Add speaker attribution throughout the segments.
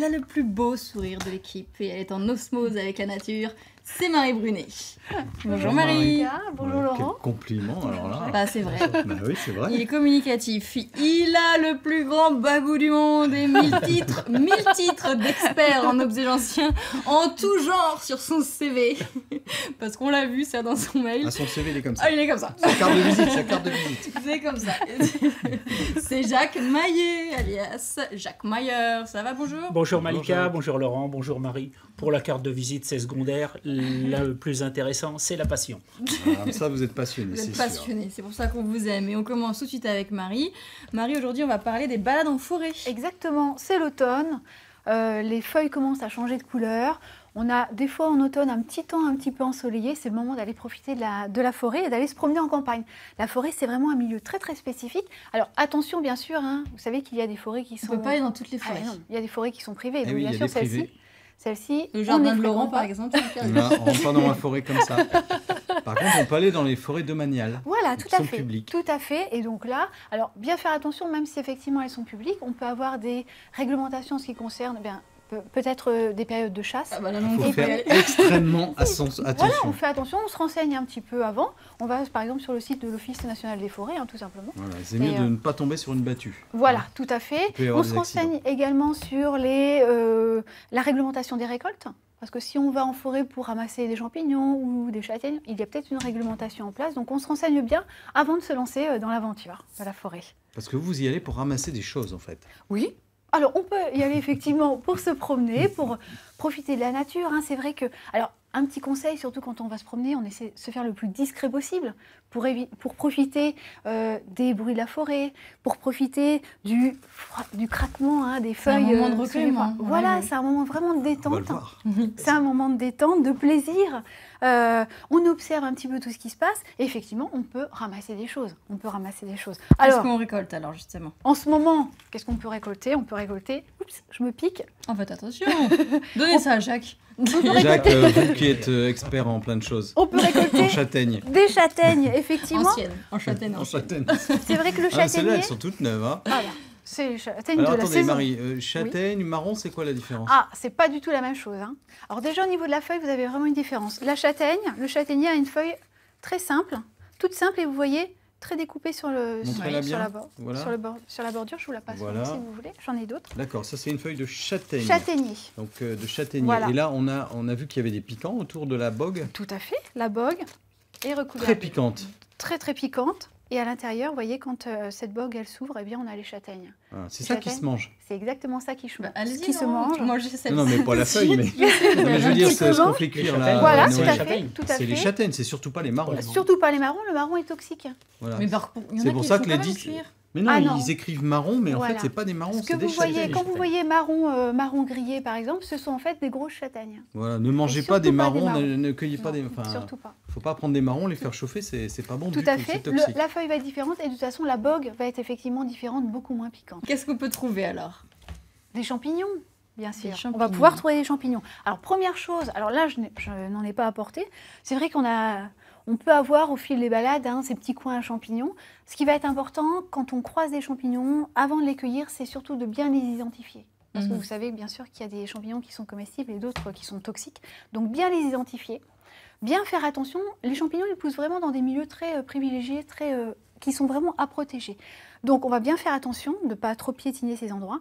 Speaker 1: Elle a le plus beau sourire de l'équipe et elle est en osmose avec la nature. C'est Marie Brunet. Bonjour Marie.
Speaker 2: Bonjour Laurent.
Speaker 3: Quel compliment alors là.
Speaker 1: Bah c'est vrai.
Speaker 3: Bah oui, c'est vrai.
Speaker 1: Il est communicatif. Il a le plus grand bagou du monde et 1000 titres d'expert en objets anciens en tout genre sur son CV. Parce qu'on l'a vu ça dans son mail.
Speaker 3: Ah, son CV il est comme ça.
Speaker 1: Ah, il est comme ça.
Speaker 3: Sa carte de visite.
Speaker 1: C'est comme ça. C'est Jacques Maillet, alias Jacques Mayer. Ça va, bonjour?
Speaker 4: Bonjour Malika,
Speaker 3: Bonjour.
Speaker 4: bonjour Laurent, bonjour Marie. Pour la carte de visite, c'est secondaire. Le plus intéressant, c'est la passion.
Speaker 3: Ah, ça, vous êtes passionné,
Speaker 1: Vous
Speaker 3: c'est
Speaker 1: êtes
Speaker 3: sûr.
Speaker 1: passionné, c'est pour ça qu'on vous aime. Et on commence tout de suite avec Marie. Marie, aujourd'hui, on va parler des balades en forêt.
Speaker 2: Exactement, c'est l'automne. Les feuilles commencent à changer de couleur. On a des fois en automne un petit temps un petit peu ensoleillé. C'est le moment d'aller profiter de la forêt et d'aller se promener en campagne. La forêt, c'est vraiment un milieu très très spécifique. Alors attention, bien sûr, hein, vous savez qu'il y a des forêts qui sont...
Speaker 1: On ne peut pas aller dans toutes les
Speaker 2: Ah,
Speaker 1: forêts.
Speaker 2: non, il y a des forêts qui sont privées.
Speaker 3: Eh
Speaker 2: Donc,
Speaker 3: oui,
Speaker 2: bien
Speaker 3: il y a
Speaker 2: sûr,
Speaker 3: des privés.
Speaker 2: celle-ci,
Speaker 1: Le
Speaker 2: on
Speaker 1: jardin
Speaker 2: ne
Speaker 1: de Laurent,
Speaker 2: fréquente
Speaker 1: par
Speaker 2: pas.
Speaker 1: exemple. c'est hyper
Speaker 3: Là, on rentre pas dans la forêt comme ça. Par contre, on peut aller dans les forêts domaniales.
Speaker 2: Voilà,
Speaker 3: qui
Speaker 2: tout à
Speaker 3: sont
Speaker 2: fait.
Speaker 3: publiques.
Speaker 2: Tout à fait. Et donc là, alors bien faire attention, même si effectivement elles sont publiques, on peut avoir des réglementations en ce qui concerne peut-être des périodes de chasse.
Speaker 1: Ah bah là,
Speaker 3: Il
Speaker 1: non,
Speaker 3: faut
Speaker 1: on peut
Speaker 3: faire
Speaker 1: y aller.
Speaker 3: extrêmement
Speaker 2: Voilà,
Speaker 3: attention.
Speaker 2: on fait attention, on se renseigne un petit peu avant. On va par exemple sur le site de l'Office national des forêts, hein, tout simplement.
Speaker 3: Voilà, c'est mieux
Speaker 2: Et,
Speaker 3: de ne pas tomber sur une battue.
Speaker 2: Voilà, tout à fait.
Speaker 3: peut y avoir
Speaker 2: On
Speaker 3: des
Speaker 2: se renseigne également sur la réglementation des récoltes. Parce que si on va en forêt pour ramasser des champignons ou des châtaignes, il y a peut-être une réglementation en place. Donc on se renseigne bien avant de se lancer dans l'aventure de la forêt.
Speaker 3: Parce que vous y allez pour ramasser des choses en fait.
Speaker 2: Oui. Alors, on peut y aller effectivement pour se promener, pour profiter de la nature. Hein. C'est vrai que... Alors, un petit conseil, surtout quand on va se promener, on essaie de se faire le plus discret possible pour profiter des bruits de la forêt, pour profiter du craquement des
Speaker 1: C'est un
Speaker 2: feuilles.
Speaker 1: moment de
Speaker 2: sur les
Speaker 1: recueillement.
Speaker 2: fois. Voilà,
Speaker 1: Ouais,
Speaker 2: c'est un moment vraiment de
Speaker 3: On va le
Speaker 2: détente.
Speaker 3: voir.
Speaker 2: C'est un moment de détente, de plaisir. On observe un petit peu tout ce qui se passe. Et effectivement, on peut ramasser des choses.
Speaker 1: Qu'est-ce
Speaker 2: Alors,
Speaker 1: qu'on récolte alors, justement?
Speaker 2: en ce moment, qu'est-ce qu'on peut récolter? On peut récolter... Oups, je me pique.
Speaker 1: En fait, attention. Donnez ça à Jacques.
Speaker 3: Jacques, vous qui êtes expert en plein de choses.
Speaker 2: On peut récolter
Speaker 3: En châtaigne.
Speaker 2: des châtaignes, effectivement.
Speaker 1: Ancienne. En châtaigne.
Speaker 3: En
Speaker 1: ancienne.
Speaker 3: châtaigne.
Speaker 2: C'est vrai que le
Speaker 3: Ah, celles-là,
Speaker 2: châtaignier...
Speaker 3: elles sont toutes neuves. Hein.
Speaker 2: Voilà, c'est les châtaignes
Speaker 3: Alors
Speaker 2: de la
Speaker 3: attendez,
Speaker 2: saison.
Speaker 3: Marie, châtaigne, marron, c'est quoi la différence?
Speaker 2: Ah, c'est pas du tout la même chose. Hein. Alors déjà, au niveau de la feuille, vous avez vraiment une différence. La châtaigne, le châtaignier a une feuille très simple, toute simple, et vous voyez, très découpée sur
Speaker 3: Montrez-la bien. Voilà.
Speaker 2: sur la bordure. Je vous la passe
Speaker 3: Voilà.
Speaker 2: si vous voulez. J'en ai d'autres.
Speaker 3: D'accord, ça c'est une feuille de châtaigne.
Speaker 2: Châtaignier.
Speaker 3: Donc de châtaignier.
Speaker 2: Voilà.
Speaker 3: Et là, on a vu qu'il y avait des piquants autour de la bogue.
Speaker 2: Tout à fait. La bogue est recouverte.
Speaker 3: Très piquante.
Speaker 2: Très, très piquante. Et à l'intérieur, vous voyez, quand cette bogue, elle s'ouvre, eh bien, on a les châtaignes.
Speaker 3: Ah, c'est ça qui
Speaker 2: Châtaigne.
Speaker 3: se mange.
Speaker 2: C'est exactement ça qui,
Speaker 1: Bah, allez-y,
Speaker 2: qui se
Speaker 1: Laurent.
Speaker 2: mange.
Speaker 1: Moi, j'ai celle-ci.
Speaker 3: Non, mais pas la feuille, mais, non, mais je veux dire,
Speaker 2: Qui
Speaker 3: c'est
Speaker 2: se
Speaker 3: ce qu'on
Speaker 2: mange.
Speaker 3: fait cuire
Speaker 4: Les
Speaker 3: là.
Speaker 4: châtaignes.
Speaker 2: Voilà,
Speaker 3: à
Speaker 2: tout
Speaker 3: Noël.
Speaker 2: à
Speaker 4: châtaignes.
Speaker 2: fait. Tout à
Speaker 3: C'est les
Speaker 2: fait.
Speaker 3: châtaignes, c'est surtout pas les marrons.
Speaker 2: Surtout pas les marrons. Le marron est toxique.
Speaker 3: Voilà.
Speaker 1: Mais par contre, il y en
Speaker 3: C'est
Speaker 1: a
Speaker 3: pour
Speaker 1: qui
Speaker 3: ça
Speaker 1: font
Speaker 3: que les
Speaker 1: quand même
Speaker 3: 10.
Speaker 1: cuire.
Speaker 3: Mais non,
Speaker 2: Ah non.
Speaker 3: ils écrivent marron, mais en
Speaker 2: Voilà.
Speaker 3: fait, c'est pas des marrons,
Speaker 2: Ce que
Speaker 3: c'est des
Speaker 2: vous voyez,
Speaker 3: châtaignes.
Speaker 2: quand vous voyez marron grillé par exemple, ce sont en fait des grosses châtaignes.
Speaker 3: Voilà, ne mangez
Speaker 2: Et
Speaker 3: pas des
Speaker 2: surtout pas des
Speaker 3: marrons,
Speaker 2: marrons.
Speaker 3: ne cueillez pas
Speaker 2: Non,
Speaker 3: des. Enfin,
Speaker 2: surtout pas.
Speaker 3: faut pas prendre des marrons, les faire chauffer, c'est pas bon
Speaker 2: Tout
Speaker 3: du
Speaker 2: à
Speaker 3: tout,
Speaker 2: fait.
Speaker 3: c'est toxique.
Speaker 2: La feuille va être différente et de toute façon la bogue va être effectivement différente, beaucoup moins piquante.
Speaker 1: Qu'est-ce qu'on peut trouver alors?
Speaker 2: Des champignons, bien sûr.
Speaker 1: champignons.
Speaker 2: On va pouvoir trouver des champignons. Alors première chose, alors là je n'en ai pas apporté. C'est vrai on peut avoir au fil des balades ces petits coins à champignons. Ce qui va être important quand on croise des champignons, avant de les cueillir, c'est surtout de bien les identifier. Parce que vous savez bien sûr qu'il y a des champignons qui sont comestibles et d'autres qui sont toxiques. Donc bien les identifier, bien faire attention. Les champignons, ils poussent vraiment dans des milieux très privilégiés, qui sont vraiment à protéger. Donc on va bien faire attention de ne pas trop piétiner ces endroits.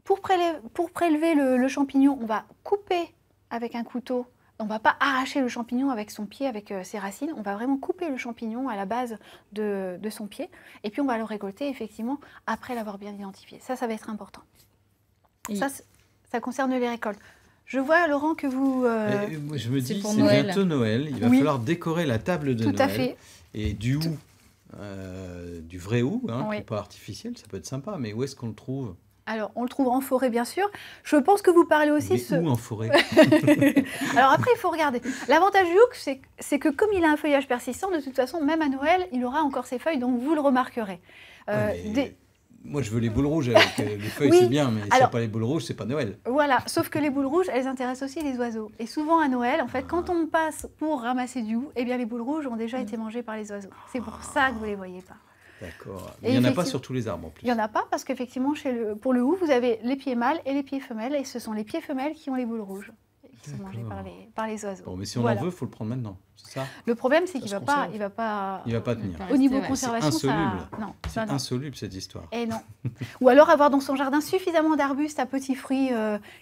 Speaker 2: Pour prélever le champignon, on va couper avec un couteau. On ne va pas arracher le champignon avec son pied, avec ses racines. On va vraiment couper le champignon à la base de son pied. Et puis on va le récolter effectivement après l'avoir bien identifié. Ça va être important.
Speaker 1: Et-
Speaker 2: Ça concerne les récoltes. Je vois, Laurent, que vous...
Speaker 3: Moi, je me
Speaker 1: c'est
Speaker 3: dis,
Speaker 1: pour
Speaker 3: c'est
Speaker 1: Noël.
Speaker 3: bientôt Noël, il va
Speaker 2: Oui.
Speaker 3: falloir décorer la table de
Speaker 2: Tout
Speaker 3: Noël.
Speaker 2: à fait.
Speaker 3: Et du hou, du vrai hou,
Speaker 2: Oui.
Speaker 3: qui n'est pas artificiel, ça peut être sympa, mais où est-ce qu'on le trouve?
Speaker 2: Alors, on le trouve en forêt, bien sûr. Je pense que vous parlez aussi...
Speaker 3: Mais où en forêt?
Speaker 2: Alors après, il faut regarder. L'avantage du houck, c'est que comme il a un feuillage persistant, de toute façon, même à Noël, il aura encore ses feuilles, donc vous le remarquerez.
Speaker 3: Ouais, mais
Speaker 2: des-
Speaker 3: Moi, je veux les boules rouges avec les feuilles,
Speaker 2: Oui.
Speaker 3: c'est bien, mais s'il n'y a
Speaker 2: Alors-
Speaker 3: pas les boules rouges, c'est pas Noël.
Speaker 2: Voilà, sauf que les boules rouges, elles intéressent aussi les oiseaux. Et souvent à Noël, en fait, quand on passe pour ramasser du hou, eh bien les boules rouges ont déjà été mangées par les oiseaux. C'est pour ça que vous ne les voyez pas.
Speaker 3: D'accord.
Speaker 2: Et
Speaker 3: Il n'y en a pas
Speaker 2: effectivement-
Speaker 3: sur tous les arbres en plus.
Speaker 2: Il n'y en a pas parce qu'effectivement, pour le hou, vous avez les pieds mâles et les pieds femelles. Et ce sont les pieds femelles qui ont les boules rouges, et qui sont mangées par les oiseaux.
Speaker 3: Bon, mais si on
Speaker 2: Voilà.
Speaker 3: en veut, il faut le prendre maintenant. C'est ça?
Speaker 2: Le problème, c'est
Speaker 4: Ça
Speaker 2: qu'il
Speaker 4: se
Speaker 2: ne va pas,
Speaker 4: conserve.
Speaker 3: Il va pas tenir.
Speaker 2: Au niveau
Speaker 1: Ouais, c'est
Speaker 2: conservation, ça...
Speaker 3: insoluble.
Speaker 2: Non,
Speaker 3: C'est
Speaker 2: non, non.
Speaker 3: insoluble cette histoire.
Speaker 2: Et non. Ou alors avoir dans son jardin suffisamment d'arbustes à petits fruits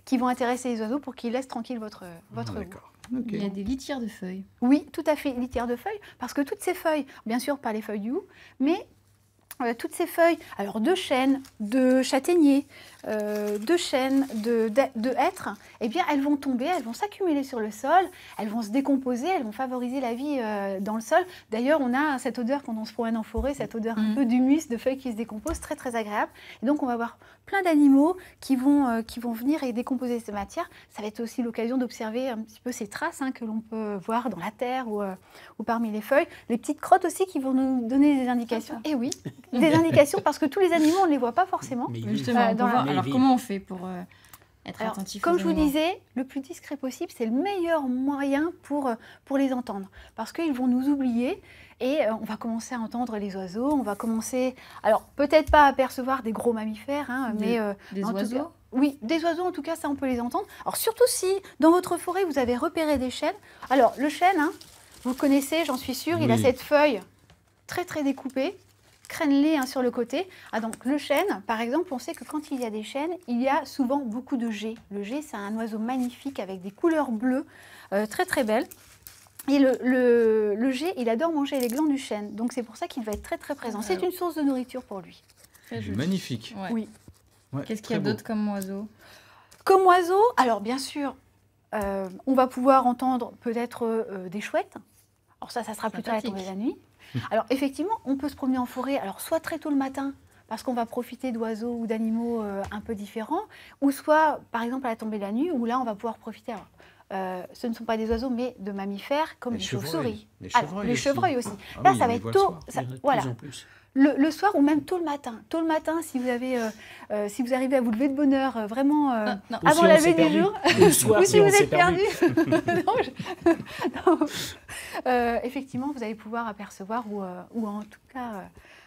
Speaker 2: qui vont intéresser les oiseaux pour qu'ils laissent tranquille votre
Speaker 3: Ah,
Speaker 2: hou.
Speaker 3: d'accord. Ok.
Speaker 1: Il y a des litières de feuilles.
Speaker 2: Oui, tout à fait, litière de feuilles, parce que toutes ces feuilles, bien sûr pas les feuilles du hou, mais toutes ces feuilles, alors de chêne, de châtaignier, de chêne, de hêtre, eh bien elles vont tomber, elles vont s'accumuler sur le sol, elles vont se décomposer, elles vont favoriser la vie dans le sol. D'ailleurs, on a cette odeur quand on se promène en forêt, cette odeur un peu d'humus, de feuilles qui se décomposent, très très agréable. Et donc on va avoir plein d'animaux qui vont venir et décomposer cette matière. Ça va être aussi l'occasion d'observer un petit peu ces traces que l'on peut voir dans la terre ou parmi les feuilles. Les petites crottes aussi qui vont nous donner des indications. Et oui, des indications parce que tous les animaux, on ne les voit pas forcément.
Speaker 4: Mais
Speaker 1: Justement, on peut
Speaker 2: dans la-
Speaker 1: voir.
Speaker 4: Mais
Speaker 1: Alors
Speaker 4: vivre.
Speaker 1: comment on fait pour être
Speaker 2: Alors,
Speaker 1: attentif
Speaker 2: comme
Speaker 1: aux
Speaker 2: je vous
Speaker 1: animaux
Speaker 2: disais, le plus discret possible, c'est le meilleur moyen pour les entendre. Parce qu'ils vont nous oublier et on va commencer à entendre les oiseaux, on va commencer, alors peut-être pas à apercevoir des gros mammifères, mais
Speaker 1: Des
Speaker 2: en tout
Speaker 1: oiseaux
Speaker 2: cas- oui, des oiseaux en tout cas, ça on peut les entendre. Alors surtout si dans votre forêt vous avez repéré des chênes. Alors le chêne, vous le connaissez, j'en suis sûre, il a
Speaker 3: Oui.
Speaker 2: cette feuille très très découpée, crénelée sur le côté. Ah, donc le chêne, par exemple, on sait que quand il y a des chênes, il y a souvent beaucoup de geais. Le geais, c'est un oiseau magnifique avec des couleurs bleues, très très belles. Et le geais, il adore manger les glands du chêne, donc c'est pour ça qu'il va être très très présent. C'est une source de nourriture pour lui.
Speaker 1: Très
Speaker 3: C'est
Speaker 1: joli.
Speaker 3: magnifique.
Speaker 1: Ouais.
Speaker 2: Oui.
Speaker 3: Ouais,
Speaker 1: Qu'est-ce qu'il
Speaker 3: très
Speaker 1: y a
Speaker 3: beau.
Speaker 1: d'autre comme oiseau
Speaker 2: Comme oiseau, alors bien sûr, on va pouvoir entendre peut-être des chouettes. Alors ça sera plutôt à la tombée de la nuit. Alors effectivement, on peut se promener en forêt, alors soit très tôt le matin, parce qu'on va profiter d'oiseaux ou d'animaux un peu différents, ou soit par exemple à la tombée de la nuit, où là on va pouvoir profiter. Alors, ce ne sont pas des oiseaux, mais de mammifères comme
Speaker 3: Les
Speaker 2: les
Speaker 3: chevreuils.
Speaker 2: chauves-souris.
Speaker 3: Les
Speaker 2: Alors,
Speaker 3: chevreuils
Speaker 2: les
Speaker 3: aussi.
Speaker 2: chevreuils aussi.
Speaker 3: Ah
Speaker 2: Là,
Speaker 3: oui,
Speaker 2: ça
Speaker 3: on
Speaker 2: va
Speaker 3: les
Speaker 2: être
Speaker 3: voit le
Speaker 2: tôt.
Speaker 3: soir.
Speaker 2: ça-
Speaker 4: Il y en a de
Speaker 2: voilà.
Speaker 4: plus en plus.
Speaker 2: Le soir ou même tôt le matin. Tôt le matin, si vous avez, si vous arrivez à vous lever de bonne heure, vraiment
Speaker 1: non.
Speaker 4: Ou
Speaker 2: avant
Speaker 4: si on
Speaker 2: la
Speaker 4: s'est
Speaker 2: levée du
Speaker 4: perdu.
Speaker 2: jour.
Speaker 4: Le soir,
Speaker 2: Ou
Speaker 4: si
Speaker 2: si vous
Speaker 4: on s'est
Speaker 2: êtes
Speaker 4: perdu.
Speaker 2: perdu. Non. Effectivement, vous allez pouvoir apercevoir ou en tout cas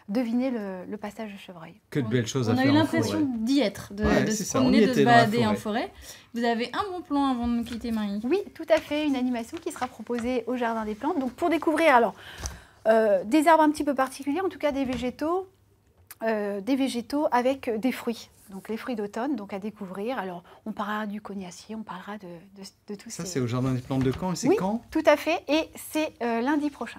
Speaker 2: deviner le passage de chevreuil.
Speaker 3: Que de belles choses à
Speaker 1: On a
Speaker 3: faire
Speaker 1: eu
Speaker 3: en
Speaker 1: l'impression
Speaker 3: forêt.
Speaker 1: d'y être, de
Speaker 3: Ouais,
Speaker 1: se
Speaker 3: c'est ça, on y
Speaker 1: promener, de se
Speaker 3: était dans la
Speaker 1: balader en
Speaker 3: forêt.
Speaker 1: forêt. Vous avez un bon plan avant de nous quitter, Marie.
Speaker 2: Oui, tout à fait, une animation qui sera proposée au Jardin des Plantes. Donc pour découvrir alors des arbres un petit peu particuliers, en tout cas des végétaux avec des fruits. Donc les fruits d'automne, donc à découvrir. Alors on parlera du cognacier, on parlera de tout
Speaker 3: Ça,
Speaker 2: ces...
Speaker 3: c'est au Jardin des Plantes de Caen. Et c'est
Speaker 2: Oui.
Speaker 3: quand?
Speaker 2: Tout à fait, et c'est lundi prochain.